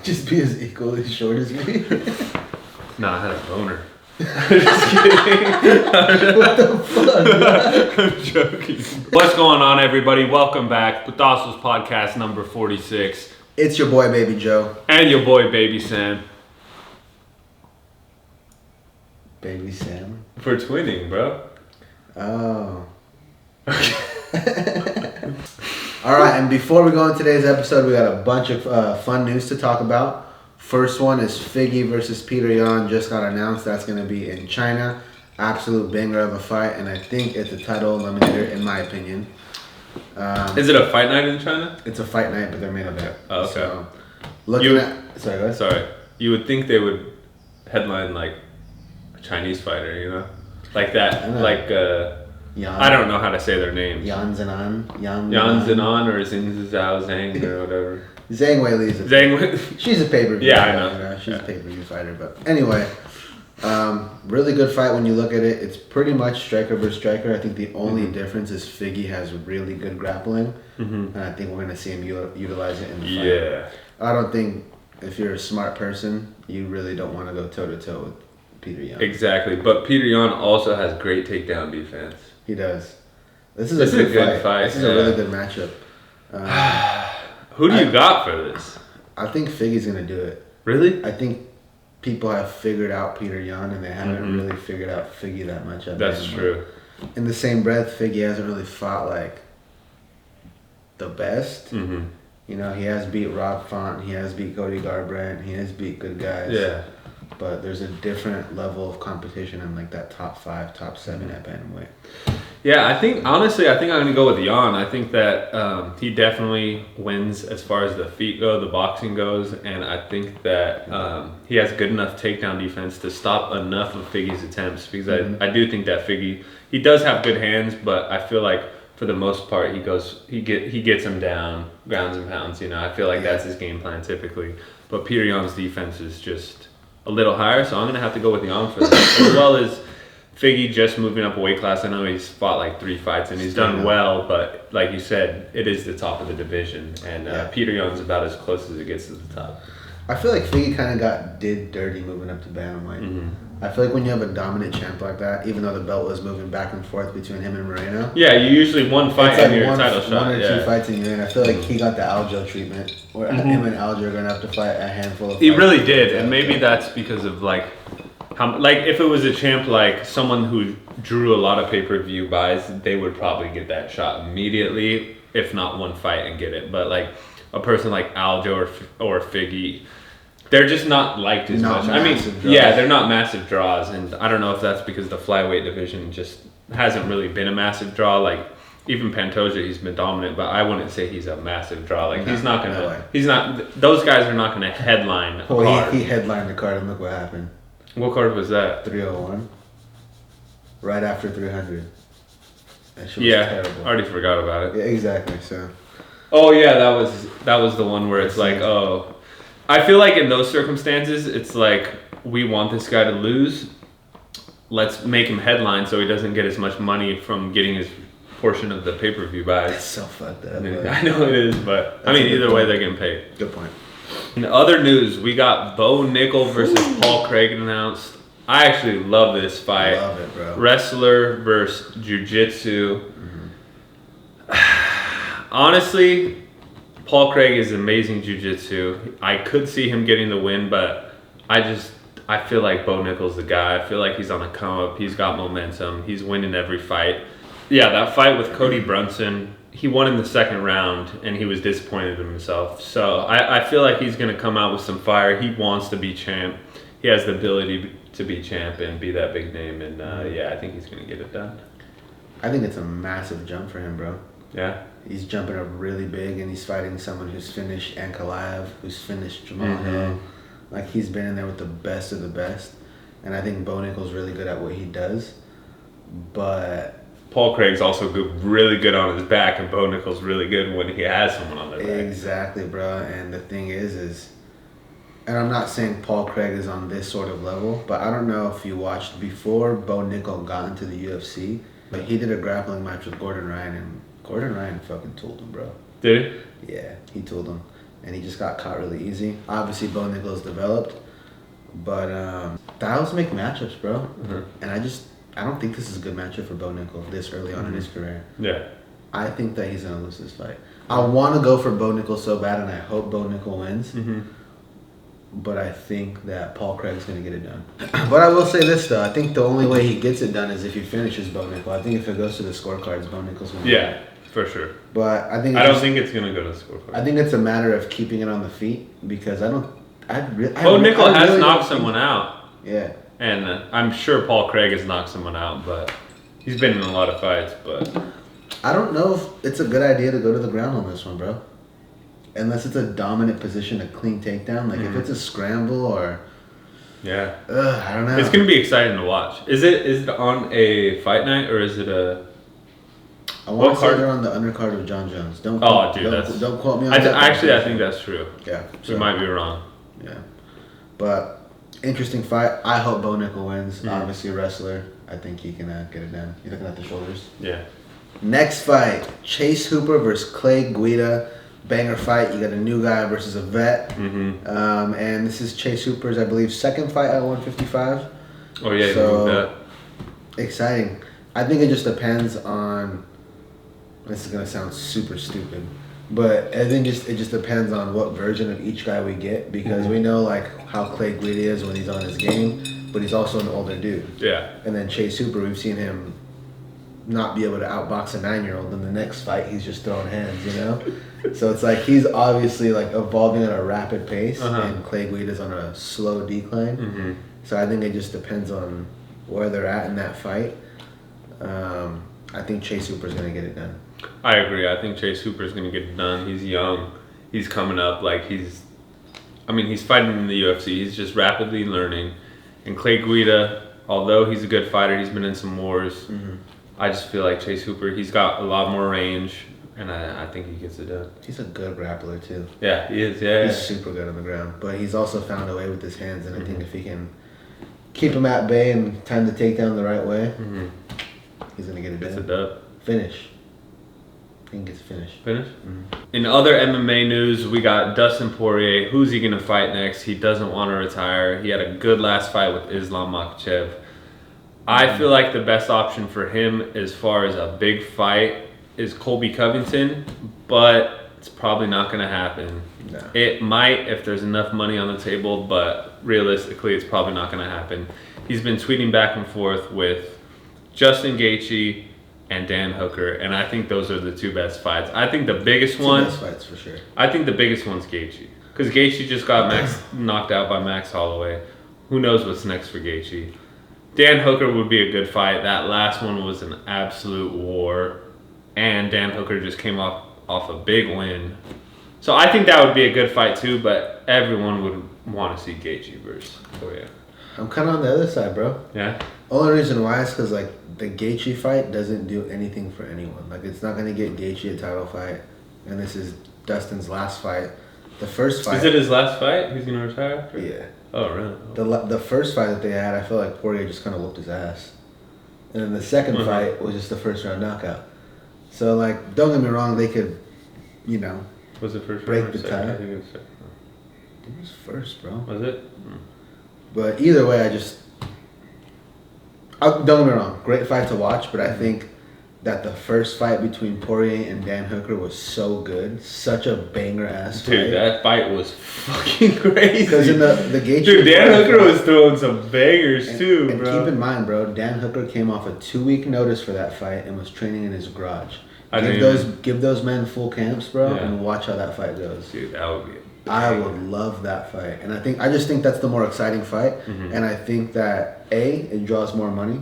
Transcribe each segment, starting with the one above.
Just be as equally short as me. Nah, I had a boner. Just kidding. What the fuck? I'm joking. What's going on, everybody? Welcome back. Putasos podcast number 46. It's your boy, Baby Joe. And your boy, Baby Sam. Baby Sam? For twinning, bro. Oh. Alright, and before we go into today's episode, we got a bunch of fun news to talk about. First one is Figgy versus Peter Yan just got announced. That's going to be in China. Absolute banger of a fight, and I think it's a title eliminator in my opinion. Is it a fight night in China? It's a fight night, but they're main event. Oh, okay. So, sorry, go ahead. Sorry. You would think they would headline like a Chinese fighter, you know? Like that. Like, Yan. I don't know how to say their names. Yan Zenon. Yan Zenon or Xin Zhao Zhang or whatever. Zhang Weili's she's a pay-per-view yeah, fighter. I know. You know? She's a pay-per-view fighter. But anyway, really good fight when you look at it. It's pretty much striker versus striker. I think the only difference is Figgy has really good grappling. And I think we're going to see him utilize it in the fight. Yeah. I don't think if you're a smart person, you really don't want to go toe-to-toe with Peter Yan. Exactly. But Peter Yan also has great takedown defense. He does. This is a good fight. This is a really good matchup. Who do you got for this? I think Figgy's going to do it. Really? I think people have figured out Peter Yan and they haven't really figured out Figgy that much. That's true. In the same breath, Figgy hasn't really fought like the best. You know, he has beat Rob Font, he has beat Cody Garbrandt, he has beat good guys. Yeah. But there's a different level of competition in like that top 5, top 7 at bantamweight. Yeah, I think I'm going to go with Yan. I think that he definitely wins as far as the feet go, the boxing goes, and I think that he has good enough takedown defense to stop enough of Figgy's attempts because I do think that Figgy, he does have good hands, but I feel like for the most part he gets him down, grounds and pounds, you know. I feel like that's his game plan typically. But Peter Yan's defense is just a little higher, so I'm going to have to go with Yan for that. As well as Figgy just moving up a weight class. I know he's fought like 3 fights and he's done well, but like you said, it is the top of the division, and Peter Yan's about as close as it gets to the top. I feel like Figgy kind of did dirty moving up to bantamweight. I feel like when you have a dominant champ like that, even though the belt was moving back and forth between him and Moreno. Yeah, you usually one fight in your title shot. 1 or 2 fights in your end. I feel like he got the Aljo treatment, where him and Aljo are going to have to fight a handful of fights. He really did, and maybe that's because of like if it was a champ like someone who drew a lot of pay-per-view buys, they would probably get that shot immediately, if not one fight and get it. But like a person like Aljo or Figgy, they're just not liked as much. I mean, they're not massive draws, and I don't know if that's because the flyweight division just hasn't really been a massive draw. Like even Pantoja, he's been dominant, but I wouldn't say he's a massive draw. Like those guys are not gonna headline a card. He headlined the card, and look what happened. What card was that? 301. Right after 300. That shit was terrible. I already forgot about it. Yeah, exactly. So. Oh yeah, that was the one where it's like, oh, I feel like in those circumstances, it's like we want this guy to lose. Let's make him headline so he doesn't get as much money from getting his portion of the pay-per-view buys. That's so fucked up. I know it is, but I mean, either way, they're getting paid. Good point. In other news, we got Bo Nickel versus Paul Craig announced. I actually love this fight. Love it, bro. Wrestler versus jiu-jitsu. Honestly, Paul Craig is amazing jiu-jitsu. I could see him getting the win, but I feel like Bo Nickel's the guy. I feel like he's on the come up. He's got momentum. He's winning every fight. Yeah, that fight with Cody Brunson, he won in the 2nd round, and he was disappointed in himself. So I feel like he's going to come out with some fire. He wants to be champ. He has the ability to be champ and be that big name. And I think he's going to get it done. I think it's a massive jump for him, bro. Yeah. He's jumping up really big, and he's fighting someone who's finished Ankalaev, who's finished Jamal Hill. Like, he's been in there with the best of the best. And I think Bo Nickel's really good at what he does. But Paul Craig's also really good on his back, and Bo Nickel's really good when he has someone on their back. Exactly, bro. And the thing is, and I'm not saying Paul Craig is on this sort of level, but I don't know if you watched before Bo Nickel got into the UFC, but he did a grappling match with Gordon Ryan, and Gordon Ryan fucking tooled him, bro. Did he? Yeah, he tooled him. and he just got caught really easy. Obviously, Bo Nickal's developed, but styles make matchups, bro. Mm-hmm. And I don't think this is a good matchup for Bo Nickel this early on in his career. Yeah. I think that he's gonna lose this fight. I want to go for Bo Nickel so bad, and I hope Bo Nickel wins. Mm-hmm. But I think that Paul Craig's gonna get it done. But I will say this though, I think the only way he gets it done is if he finishes Bo Nickel. I think if it goes to the scorecards, Bo Nickel's gonna win. Yeah, for sure. But I think I don't think it's gonna go to the scorecard. I think it's a matter of keeping it on the feet because Bo Nickel has knocked someone out. Yeah. And I'm sure Paul Craig has knocked someone out, but he's been in a lot of fights. But I don't know if it's a good idea to go to the ground on this one, bro. Unless it's a dominant position, a clean takedown. Like if it's a scramble or yeah, I don't know. It's gonna be exciting to watch. Is it on a fight night or is it a? I want to say they're on the undercard of John Jones. Don't quote me on that. Actually, I think that's true. Yeah, we might be wrong. Yeah, but interesting fight. I hope Bo Nickel wins. Obviously, a wrestler. I think he can get it done. You're looking at the shoulders. Yeah. Next fight: Chase Hooper versus Clay Guida. Banger fight. You got a new guy versus a vet. Mm-hmm. And this is Chase Hooper's, I believe, second fight at 155. Oh yeah, so you moved up. Exciting. I think it just depends on. This is gonna sound super stupid, but I think it just depends on what version of each guy we get because we know like how Clay Guida is when he's on his game, but he's also an older dude. Yeah. And then Chase Hooper, we've seen him not be able to outbox a 9-year-old. In the next fight, he's just throwing hands, you know. So it's like he's obviously like evolving at a rapid pace, and Clay Guida's on a slow decline. Mm-hmm. So I think it just depends on where they're at in that fight. I think Chase Hooper's gonna get it done. I agree. I think Chase Hooper's gonna get it done. He's young. He's coming up. Like he's fighting in the UFC. He's just rapidly learning. And Clay Guida, although he's a good fighter, he's been in some wars. Mm-hmm. I just feel like Chase Hooper, he's got a lot more range, and I think he gets it done. He's a good grappler too. Yeah, he is. Yeah, he's super good on the ground, but he's also found a way with his hands, and I think if he can keep him at bay and time the takedown the right way, he's gonna get it done. It's a dub. Finish. I think it's finished. Finish? Mm-hmm. In other MMA news, we got Dustin Poirier. Who's he gonna fight next? He doesn't want to retire. He had a good last fight with Islam Makhachev. I feel like the best option for him as far as a big fight is Colby Covington, but it's probably not going to happen. No. It might if there's enough money on the table, but realistically it's probably not going to happen. He's been tweeting back and forth with Justin Gaethje and Dan Hooker, and I think those are the two best fights. I think the biggest one... best fights for sure. I think the biggest one's Gaethje, because Gaethje just got knocked out by Max Holloway. Who knows what's next for Gaethje? Dan Hooker would be a good fight. That last one was an absolute war. And Dan Hooker just came off a big win. So I think that would be a good fight too, but everyone would want to see Gaethje versus Poirier. I'm kind of on the other side, bro. Yeah? Only reason why is because like the Gaethje fight doesn't do anything for anyone. Like it's not going to get Gaethje a title fight. And this is Dustin's last fight. The first fight... Is it his last fight? He's going to retire after? Yeah. Oh, really? The first fight that they had, I feel like Poirier just kind of whooped his ass. And then the second fight was just the first round knockout. So, like, don't get me wrong, they could, you know, was it first break round or the second? tie. I think it was second. It was first, bro. Was it? But either way, don't get me wrong, great fight to watch, but I think that the first fight between Poirier and Dan Hooker was so good. Such a banger-ass fight. Dude, that fight was fucking crazy. Because in the Gaethje... Dude, Dan Hooker was throwing some bangers too, and bro. keep in mind, bro, Dan Hooker came off a 2-week notice for that fight and was training in his garage. Give those men full camps, bro, and watch how that fight goes. Dude, that would be... I would love that fight. And I just think that's the more exciting fight. Mm-hmm. And I think that, A, it draws more money.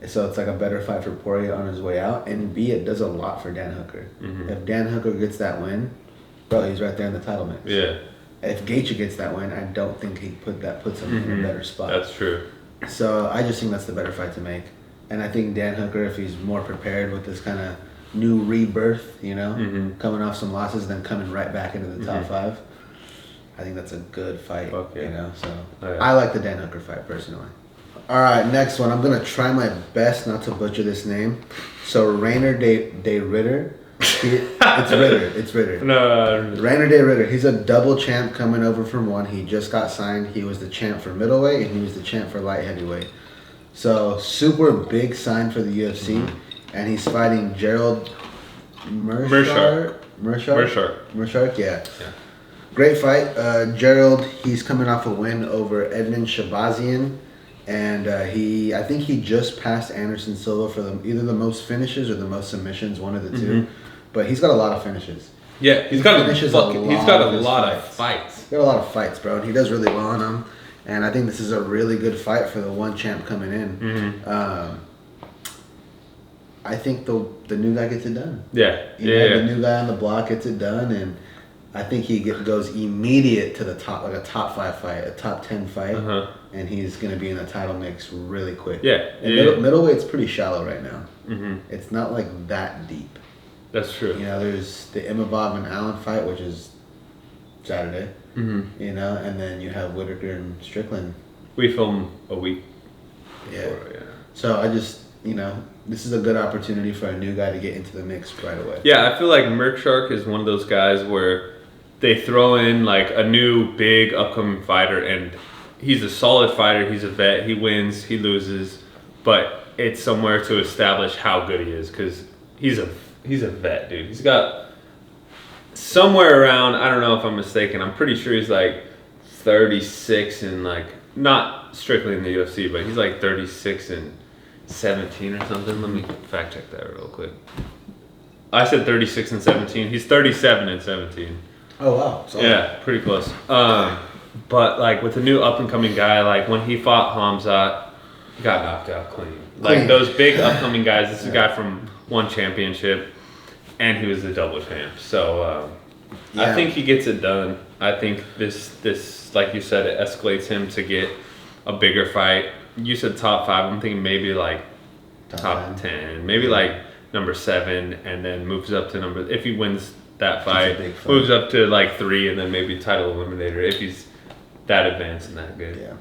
So it's like a better fight for Poirier on his way out. And B, it does a lot for Dan Hooker. Mm-hmm. If Dan Hooker gets that win, bro, he's right there in the title mix. Yeah. If Gaethje gets that win, I don't think puts him in a better spot. That's true. So I just think that's the better fight to make. And I think Dan Hooker, if he's more prepared with this kind of new rebirth, you know, coming off some losses, then coming right back into the top 5, I think that's a good fight, you know. So I like the Dan Hooker fight personally. All right, next one. I'm going to try my best not to butcher this name. So Rainer de Ritter It's Ritter. It's Ritter. No. Rainer Day Ritter. He's a double champ coming over from one. He just got signed. He was the champ for middleweight and he was the champ for light heavyweight. So super big sign for the UFC, and he's fighting Gerald Meerschaert. Yeah. Great fight. Gerald, he's coming off a win over Edmund Shabazian, and I think he just passed Anderson Silva for either the most finishes or the most submissions, one of the two. But he's got a lot of finishes. Yeah, he's got a lot of fights. He's got a lot of fights, bro, and he does really well on them. And I think this is a really good fight for the one champ coming in. I think the new guy gets it done. Yeah. The new guy on the block gets it done, and I think he goes immediate to the top, like a top 5 fight, a top 10 fight, and he's going to be in the title mix really quick. Yeah. And middleweight's pretty shallow right now. It's not like that deep. That's true. You know, there's the Imavov and Allen fight, which is Saturday. You know, and then you have Whitaker and Strickland. We film a week. Before, So I just, you know, this is a good opportunity for a new guy to get into the mix right away. Yeah, I feel like Meerschaert is one of those guys where they throw in like a new big upcoming fighter, and he's a solid fighter. He's a vet. He wins, he loses, but it's somewhere to establish how good he is, because he's a vet, dude. He's got somewhere around, I don't know if I'm mistaken, I'm pretty sure he's like 36 and like, not strictly in the UFC, but he's like 36 and 17 or something. Let me fact check that real quick. I said 36 and 17. He's 37 and 17. Oh, wow. So yeah, pretty close. But like with a new up and coming guy, like when he fought Hamzat, he got knocked out clean. Like those big upcoming guys, this is a guy from one championship, and he was the double champ. So I think he gets it done. I think this, like you said, it escalates him to get a bigger fight. You said top 5. I'm thinking maybe like top 10. Maybe like number 7, and then moves up to if he wins that fight, moves up to like 3, and then maybe title eliminator if he's that advanced and that good. Yeah.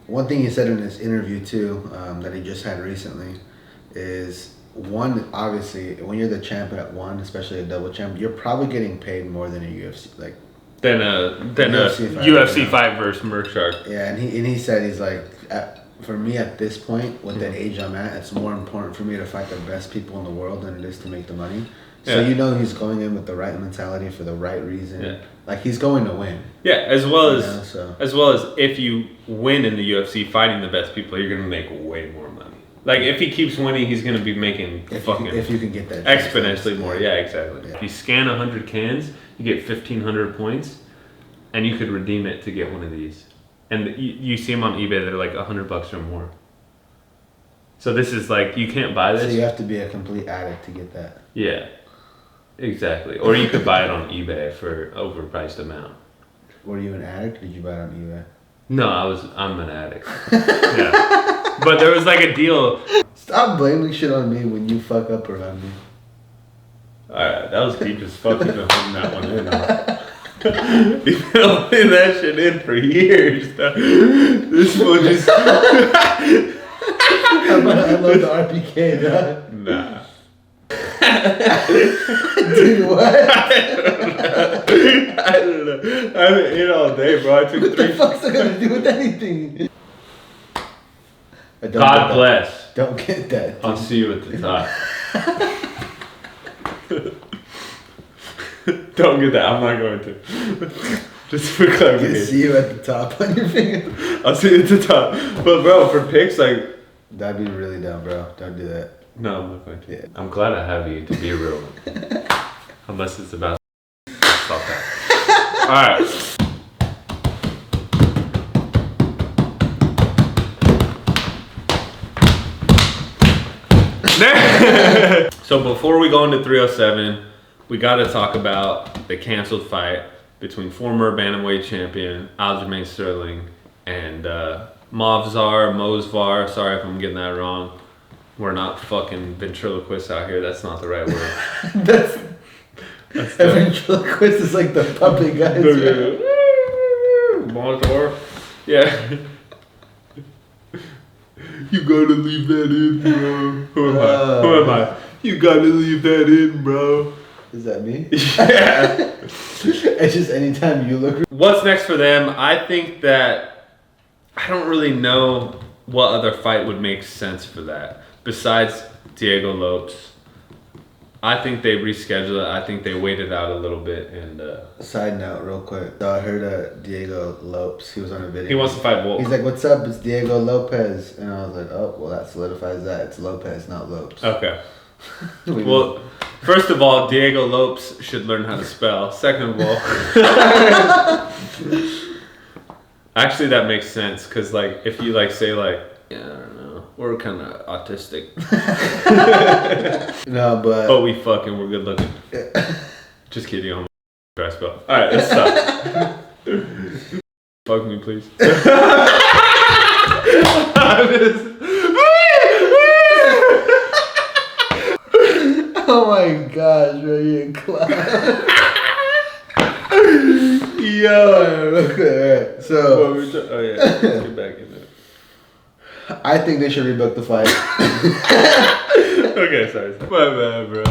One thing he said in his interview too, that he just had recently, is one, obviously when you're the champion at one, especially a double champ, you're probably getting paid more than a UFC than a UFC fight versus Meerschaert. Yeah, and he said he's like, for me at this point with the age I'm at, it's more important for me to fight the best people in the world than it is to make the money. So you know he's going in with the right mentality for the right reason. Yeah. Like he's going to win. Yeah, as well as if you win in the UFC fighting the best people, you're gonna make way more money. Like if he keeps winning, he's gonna be making if you can get that exponentially more. Yeah, exactly. Yeah. If you scan 100 cans, you get 1,500 points, and you could redeem it to get one of these. And you see them on eBay; they're like $100 or more. So this is like you can't buy this. So you have to be a complete addict to get that. Yeah. Exactly. Or you could buy it on eBay for overpriced amount. Were you an addict or did you buy it on eBay? No, I'm an addict. Yeah. But there was like a deal. Stop blaming shit on me when you fuck up around me. Alright, that was deep as fuck. You've been holding that one in. You've been holding that shit in for years. This one just... I love the RPK, dog. Nah. Dude, what? I don't know. I haven't ate all day, bro. I took what the fuck's that gonna do with anything? God bless. Don't get that. I'll see you at the top. Don't get that. I'm not going to. Just for clarification. See you at the top on your finger. I'll see you at the top. But bro, for picks, like... That'd be really dumb, bro. Don't do that. No, I'm not going to. Yeah. I'm glad I have you to be a real one. Unless it's about... Stop that. Alright. So before we go into 307, we got to talk about the canceled fight between former bantamweight champion Aljamain Sterling and Mosvar. Sorry if I'm getting that wrong. We're not fucking ventriloquists out here. That's not the right word. that's the ventriloquist is like the puppet guys. Mosvar. Yeah. You gotta leave that in, bro. Who am I? You gotta leave that in, bro. Is that me? Yeah. It's just anytime you look. What's next for them? I think that I don't really know what other fight would make sense for that besides Diego Lopes. I think they rescheduled it. I think they waited out a little bit and. Side note, real quick. So I heard Diego Lopes. He was on a video. He wants to fight Wolf. He's like, "What's up? It's Diego Lopez," and I was like, "Oh, well, that solidifies that. It's Lopez, not Lopes." Okay. Well, first of all, Diego Lopes should learn how to spell. Second of all, actually, that makes sense because, like, if you like say like, yeah, I don't know, we're kind of autistic. No, but Oh, we fucking we're good looking. Just kidding. I'm try to spell. All right, let's stop. Fuck me, please. oh my gosh, bro, you're a clown. Yo, okay, alright. So Oh yeah, let's get back in there. I think they should rebook the fight. Okay, sorry. My bad, bro.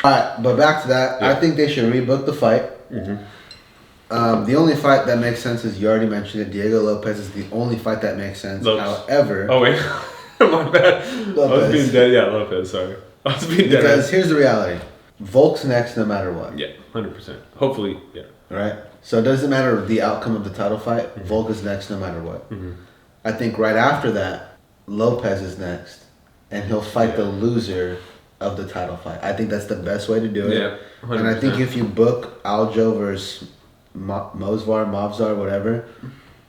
Alright, but back to that. Yeah. I think they should rebook the fight. The only fight that makes sense is you already mentioned it. Diego Lopez is the only fight that makes sense. Lopes. However, Oh wait, my bad. Lopez. I was being dead. Yeah, Lopez. Sorry, I was being dead. because here's the reality: Volk's next, no matter what. Yeah, 100%. Hopefully, yeah. Right. So it doesn't matter the outcome of the title fight. Volk is next, no matter what. I think right after that, Lopez is next, and he'll fight the loser of the title fight. I think that's the best way to do it. Yeah, 100%. And I think if you book Aljo versus Mavzar, whatever,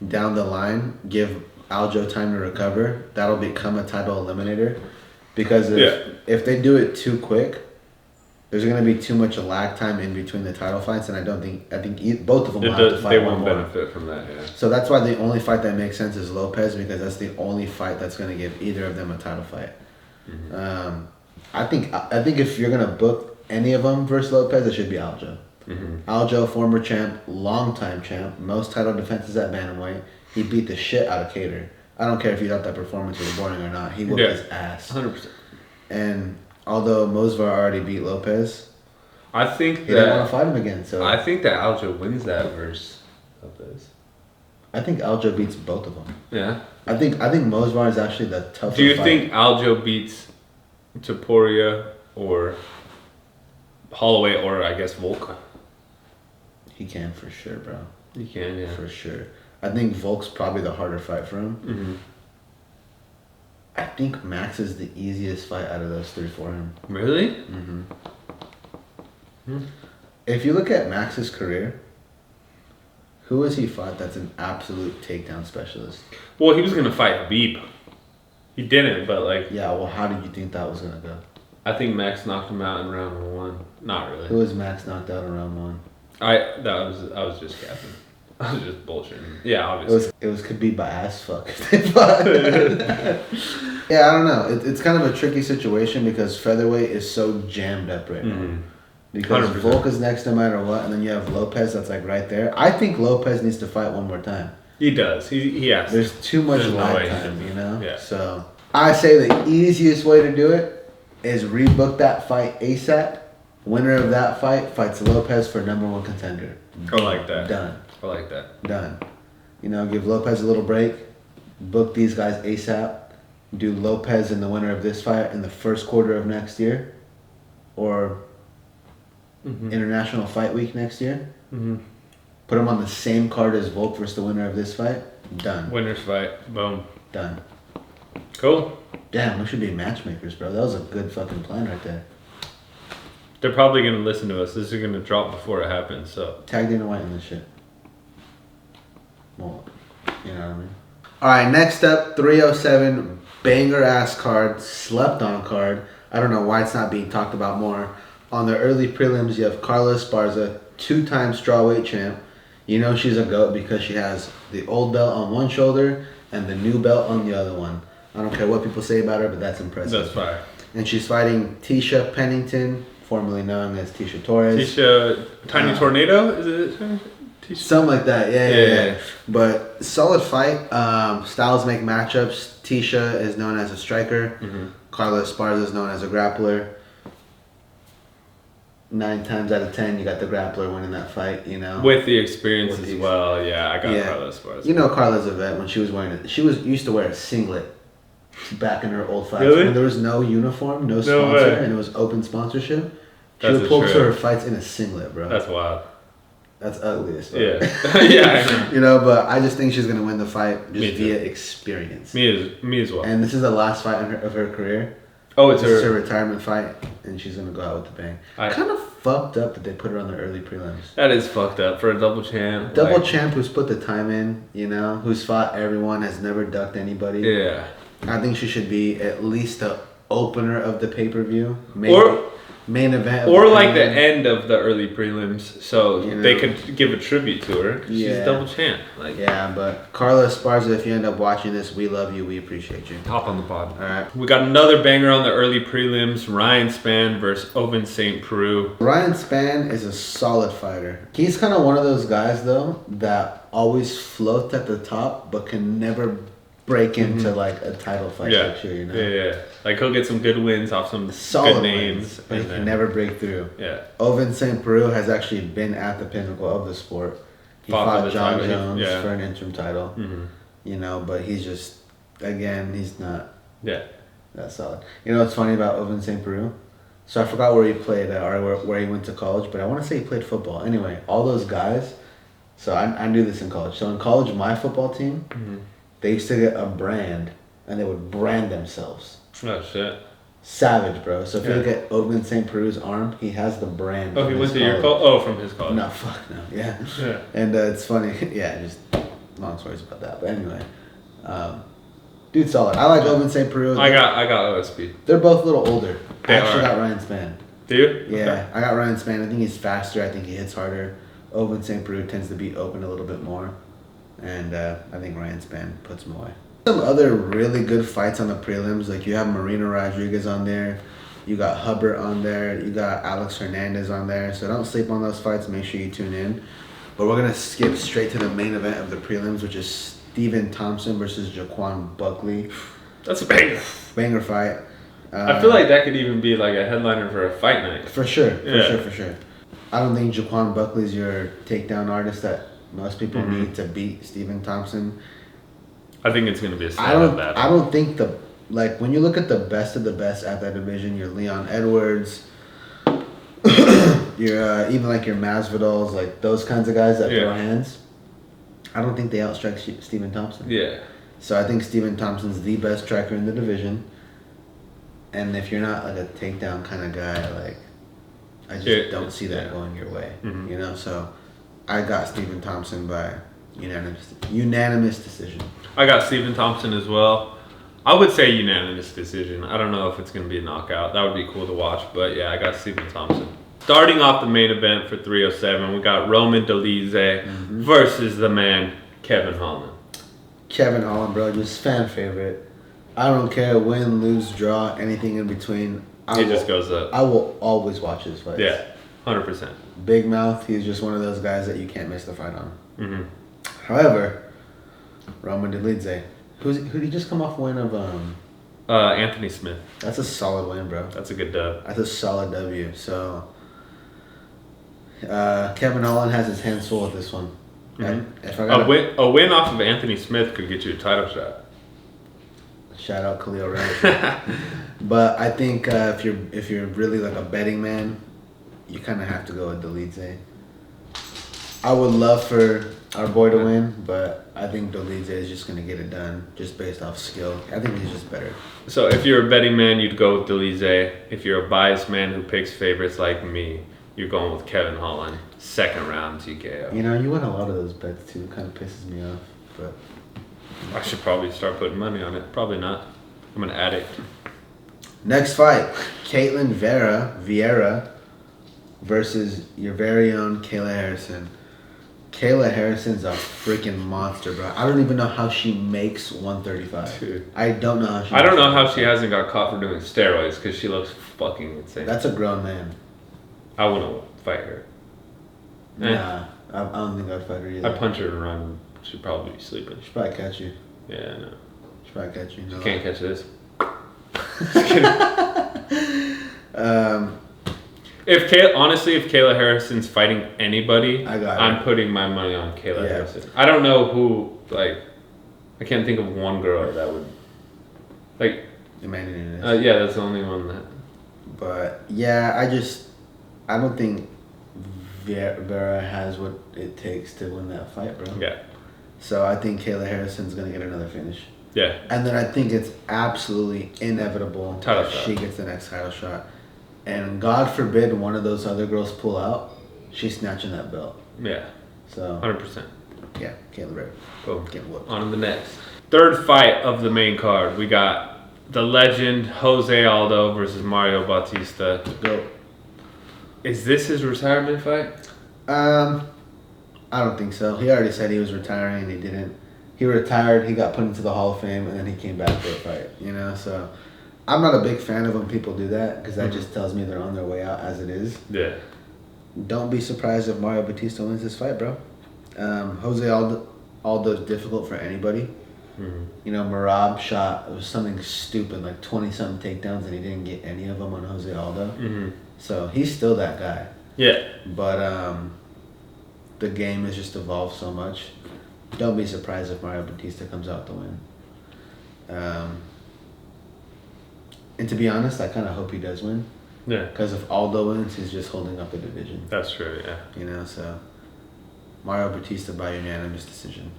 down the line, give Aljo time to recover, that'll become a title eliminator. Because if they do it too quick, there's going to be too much lag time in between the title fights, and I think both of them will have to fight They one won't more. benefit from that. Yeah. So that's why the only fight that makes sense is Lopez, because that's the only fight that's going to give either of them a title fight. I think if you're going to book any of them versus Lopez, it should be Aljo. Aljo, former champ, long-time champ, most title defenses at bantamweight. He beat the shit out of Cater. I don't care if you thought that performance was boring or not. He whooped his ass. 100%. And although Mosvar already beat Lopez, I think he didn't want to fight him again. So I think that Aljo wins that versus Lopez. I think Aljo beats both of them. Yeah. I think Mosvar is actually the toughest. Do you fight. think Aljo beats Topuria or Holloway or I guess Volk? He can for sure, bro. He can, yeah. For sure. I think Volk's probably the harder fight for him. I think Max is the easiest fight out of those three for him. Really? If you look at Max's career, who has he fought that's an absolute takedown specialist? Well, he was gonna fight Beep. He didn't, but like Yeah, well, how did you think that was going to go? I think Max knocked him out in round 1. Not really. Who was Max knocked out in round one? I was just capping. I was just bullshitting. Yeah, obviously. It was could be by ass fuck if they fought. Yeah, I don't know. It's kind of a tricky situation because featherweight is so jammed up right now. Because 100%. Volk is next no matter what, and then you have Lopez that's like right there. I think Lopez needs to fight one more time. He does. He has. There's too much There's no lag way he time, can. you know? Yeah. So I say the easiest way to do it is rebook that fight ASAP. Winner of that fight fights Lopez for #1 contender. I like that. Done. I like that. Done. You know, give Lopez a little break. Book these guys ASAP. Do Lopez and the winner of this fight in the first quarter of next year. Or International Fight Week next year. Put them on the same card as Volk versus the winner of this fight. Done. Winners fight. Boom. Done. Cool. Damn, we should be matchmakers, bro. That was a good fucking plan right there. They're probably gonna listen to us. This is gonna drop before it happens. So Tag Dana White in this shit. Well, you know what I mean? Alright, next up, 307, banger ass card, slept on card. I don't know why it's not being talked about more. On the early prelims, you have Carla Esparza, 2-time strawweight champ. You know she's a GOAT because she has the old belt on one shoulder and the new belt on the other one. I don't care what people say about her, but that's impressive. that's fire. And she's fighting Tisha Pennington, formerly known as Tisha Torres. Tisha Tiny Tornado, is it? Tisha? Something like that, yeah. Yeah. But solid fight. Styles make matchups. Tisha is known as a striker. Carla Esparza is known as a grappler. 9 times out of 10, you got the grappler winning that fight. With the experience With as the well, yeah, I got Carla Esparza. Carla's a vet when she was wearing it. She used to wear a singlet back in her old fights. Really? When there was no uniform, no sponsor, way. and it was open sponsorship. She That's would pull true. to her fights in a singlet, bro. That's wild. That's ugly as fuck. Yeah. Yeah, I know. But I just think she's gonna win the fight Me just too. via experience. Me as well. And this is the last fight of her career. Oh, it's This is her her. retirement fight, and she's gonna go out with a bang. Kind of fucked up that they put her on the early prelims. That is fucked up for a double champ. Double champ who's put the time in, who's fought everyone, has never ducked anybody. Yeah. I think she should be at least the opener of the pay-per-view. Or main event. Or like the end of the early prelims, so You know. they could give a tribute to her. She's Yeah. double champ. Like, Yeah, but Carla Esparza, if you end up watching this, we love you. We appreciate you. hop on the pod. All right. We got another banger on the early prelims. Ryan Spann versus Ovince St. Preux. Ryan Spann is a solid fighter. He's kind of one of those guys, though, that always floats at the top, but can never break into like a title fight Yeah. picture, Yeah. Like he'll get some good wins off some Solid good names. wins, but he and can then- never break through. Yeah. Ovince St. Preux has actually been at the pinnacle of the sport. He Fought for fought the John title, Jones yeah. for an interim title, but he's just, again, he's not Yeah. that solid. You know what's funny about Ovince St. Preux? So I forgot where he played or where he went to college, but I want to say he played football. Anyway, all those guys, so I knew this in college. So in college, my football team, they used to get a brand, and they would brand themselves. Oh shit. Savage, bro. So if you Yeah. look at Ovince St. Preux's arm, he has the brand. Oh, from he his went to your college. college? Oh, from his college. No, fuck no. Yeah. Yeah. And it's funny. Yeah, just long stories about that. But anyway, dude, solid. I like Ovince St. Preux. I got OSP. They're both a little older. I They actually are. got Ryan Spann. Do you? Yeah, Okay. I got Ryan Spann. I think he's faster. I think he hits harder. Ovince St. Preux tends to be open a little bit more. And I think Ryan Spann puts him away. Some other really good fights on the prelims. Like you have Marina Rodriguez on there. You got Hubbard on there. You got Alex Hernandez on there. So don't sleep on those fights. Make sure you tune in. But we're going to skip straight to the main event of the prelims, which is Stephen Thompson versus Jaquan Buckley. That's a banger. Banger fight. I feel like that could even be like a headliner for a fight night. For sure. Yeah. For sure. I don't think Jaquan Buckley's your takedown artist that most people need to beat Stephen Thompson. I think it's gonna be a I stand-up battle. don't think when you look at the best of the best at that division, your Leon Edwards, your even like your Masvidals, like those kinds of guys that throw hands. I don't think they outstrike Stephen Thompson. Yeah. So I think Stephen Thompson's the best striker in the division. And if you're not like a takedown kind of guy, like I just don't see that going your way. So I got Stephen Thompson by unanimous decision. I got Stephen Thompson as well. I would say unanimous decision. I don't know if it's going to be a knockout. That would be cool to watch. But yeah, I got Stephen Thompson. Starting off the main event for 307, we got Roman Dolidze versus the man, Kevin Holland. Kevin Holland, bro, just fan favorite. I don't care win, lose, draw, anything in between. He just goes up. I will always watch his fights. Yeah, 100%. Big mouth. He's just one of those guys that you can't miss the fight on. However, Roman Dolidze, who did he just come off win of? Anthony Smith. That's a solid win, bro. That's a good dub. That's a solid W. So Kevin Holland has his hands full with this one. If I A win off of Anthony Smith could get you a title shot. Shout out Khalil Ranch. But I think if you're really like a betting man, you kind of have to go with Dolidze. I would love for our boy to win, but I think Dolidze is just going to get it done just based off skill. I think he's just better. So if you're a betting man, you'd go with Dolidze. If you're a biased man who picks favorites like me, you're going with Kevin Holland. Second round TKO. You know, you win a lot of those bets too. It kind of pisses me off, but I should probably start putting money on it. Probably not. I'm an addict. next fight, Caitlin Vieira versus your very own Kayla Harrison. Kayla Harrison's a freaking monster, bro. I don't even know how she makes 135. Dude. I don't know how she. I don't know how she hasn't got caught for doing steroids because she looks fucking insane. That's a grown man. I wouldn't fight her. Nah, I don't think I'd fight her either. I punch her and run. She'd probably be sleeping. She'd probably catch you. Yeah, I know. She'd probably catch you. No. She can't catch this. Honestly, if Kayla Harrison's fighting anybody, I'm putting my money on Kayla Harrison. I don't know who, like, I can't think of one girl that would, like, Amanda Nunes. Yeah, that's the only one that. But yeah, I don't think Vera has what it takes to win that fight, bro. Yeah. So I think Kayla Harrison's gonna get another finish. Yeah. And then I think it's absolutely inevitable that she gets the next title shot. And God forbid one of those other girls pull out, she's snatching that belt. Yeah. So 100%. Yeah, Kayla Ray. Boom. Getting whooped. On to the next. Third fight of the main card. We got the legend Jose Aldo versus Mario Bautista. Go. Is this his retirement fight? I don't think so. He already said he was retiring and he didn't. He retired, he got put into the Hall of Fame, and then he came back for a fight, you know? So I'm not a big fan of when people do that because that just tells me they're on their way out as it is. Yeah. Don't be surprised if Mario Bautista wins this fight, bro. Jose Aldo's difficult for anybody. Mm-hmm. You know, Merab shot, it was something stupid, like 20-something takedowns, and he didn't get any of them on Jose Aldo. Mm-hmm. So he's still that guy. Yeah. But the game has just evolved so much. Don't be surprised if Mario Bautista comes out to win. And to be honest, I kind of hope he does win. Yeah. Because if Aldo wins, he's just holding up the division. That's true, yeah. You know, so Mario Bautista by unanimous decision.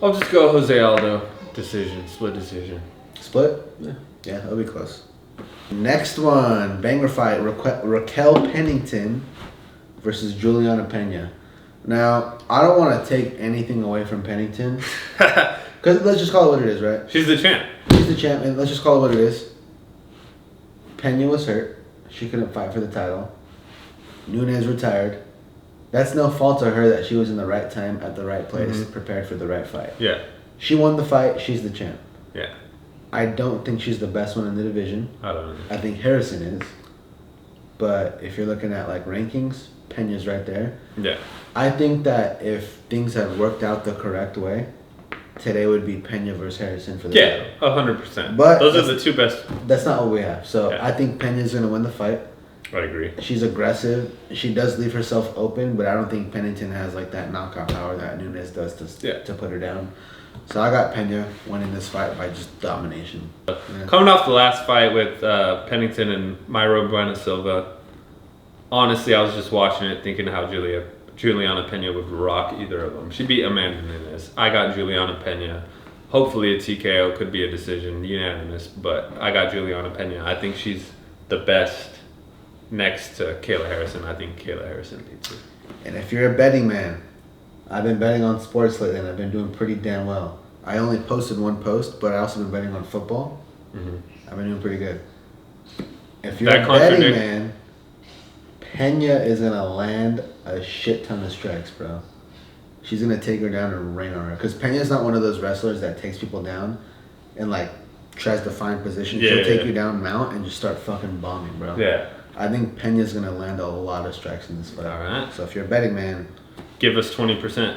I'll just go Jose Aldo decision, split decision. Split? Yeah. Yeah, that'll be close. Next one, banger fight, Raquel Pennington versus Juliana Pena. Now, I don't want to take anything away from Pennington. Because let's just call it what it is, right? She's the champ. She's the champ, and let's just call it what it is. Pena was hurt. She couldn't fight for the title. Nunes retired. That's no fault to her that she was in the right time at the right place, prepared for the right fight. Yeah. She won the fight. She's the champ. Yeah. I don't think she's the best one in the division. I don't know. I think Harrison is. But if you're looking at like rankings, Pena's right there. Yeah. I think that if things had worked out the correct way, today would be Pena versus Harrison for the title. 100%. But those are the two best. That's not what we have. So I think Pena's going to win the fight. I agree. She's aggressive. She does leave herself open, but I don't think Pennington has like that knockout power that Nunes does to put her down. So I got Pena winning this fight by just domination. Yeah. Coming off the last fight with Pennington and Mayra Bueno Silva, honestly, I was just watching it thinking how Juliana Pena would rock either of them. She beat Amanda Nunes. I got Juliana Pena. Hopefully a TKO, could be a decision, unanimous, but I got Juliana Pena. I think she's the best next to Kayla Harrison. I think Kayla Harrison beats her. And if you're a betting man, I've been betting on sports lately and I've been doing pretty damn well. I only posted one post, but I also been betting on football. I've been doing pretty good. If you're a betting man, Pena is going to land a shit ton of strikes, bro. She's going to take her down and rain on her. Because Pena's not one of those wrestlers that takes people down and like tries to find position. She'll take you down, mount, and just start fucking bombing, bro. Yeah. I think Pena's going to land a lot of strikes in this fight. All right. So if you're a betting man, give us 20%.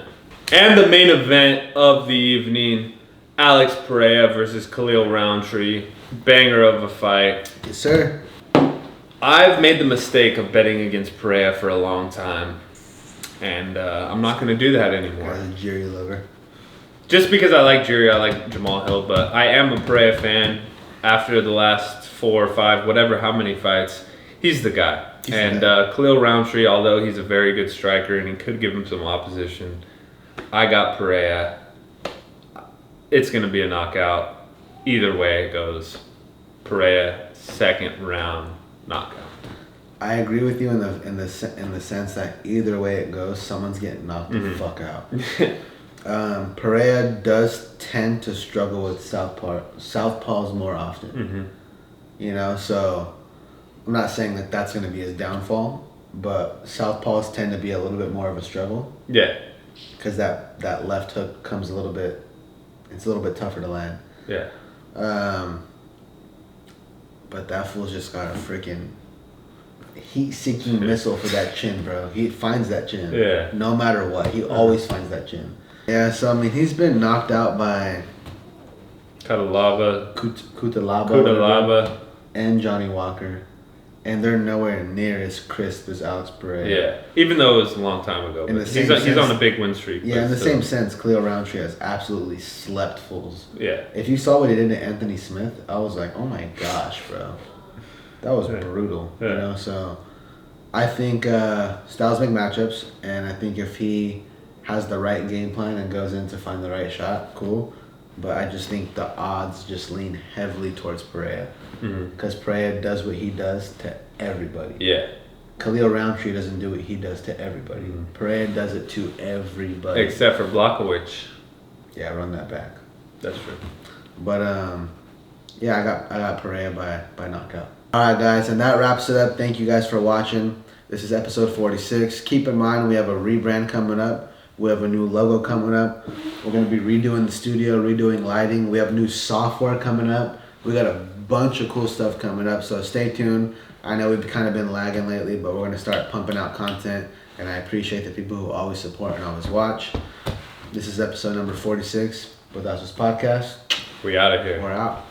And the main event of the evening, Alex Pereira versus Khalil Roundtree. Banger of a fight. Yes, sir. I've made the mistake of betting against Pereira for a long time. And I'm not going to do that anymore. As a Jerry lover. Just because I like Jerry, I like Jamal Hill. But I am a Pereira fan after the last 4 or 5, whatever, how many fights. He's the guy. Khalil Roundtree, although he's a very good striker and he could give him some opposition, I got Pereira. It's going to be a knockout. Either way it goes. Pereira, second round knockout. I agree with you in the sense that either way it goes, someone's getting knocked the fuck out. Pereira does tend to struggle with southpaws more often. You know, so I'm not saying that that's going to be his downfall, but southpaws tend to be a little bit more of a struggle. Yeah. Because that left hook comes it's a little bit tougher to land. Yeah. But that fool's just got a freaking heat-seeking missile for that chin, bro. He finds that chin. Yeah. No matter what, he always finds that chin. Yeah, so I mean, he's been knocked out by Kutalaba, Kutalaba, and Johnny Walker. Yeah. And they're nowhere near as crisp as Alex Pereira. Yeah. Even though it was a long time ago. In But the he's same sense- on a big win streak. Yeah, but in the still. same sense, Khalil Roundtree has absolutely slept fools. Yeah. If you saw what he did to Anthony Smith, I was like, oh my gosh, bro. That was Yeah. brutal. Yeah. You know, so I think styles make matchups, and I think if he has the right game plan and goes in to find the right shot, cool. But I just think the odds just lean heavily towards Pereira. Because Pereira does what he does to everybody. Yeah. Khalil Roundtree doesn't do what he does to everybody. Pereira does it to everybody. Except for Blachowicz. Yeah, run that back. That's true. But yeah, I got Pereira by knockout. All right, guys, and that wraps it up. Thank you guys for watching. This is episode 46. Keep in mind we have a rebrand coming up. We have a new logo coming up. We're gonna be redoing the studio, redoing lighting. We have new software coming up. We got a bunch of cool stuff coming up, so stay tuned. I know we've kind of been lagging lately, but we're gonna start pumping out content, and I appreciate the people who always support and always watch. This is episode number 46, Putasos Podcast. We out of here. We're out.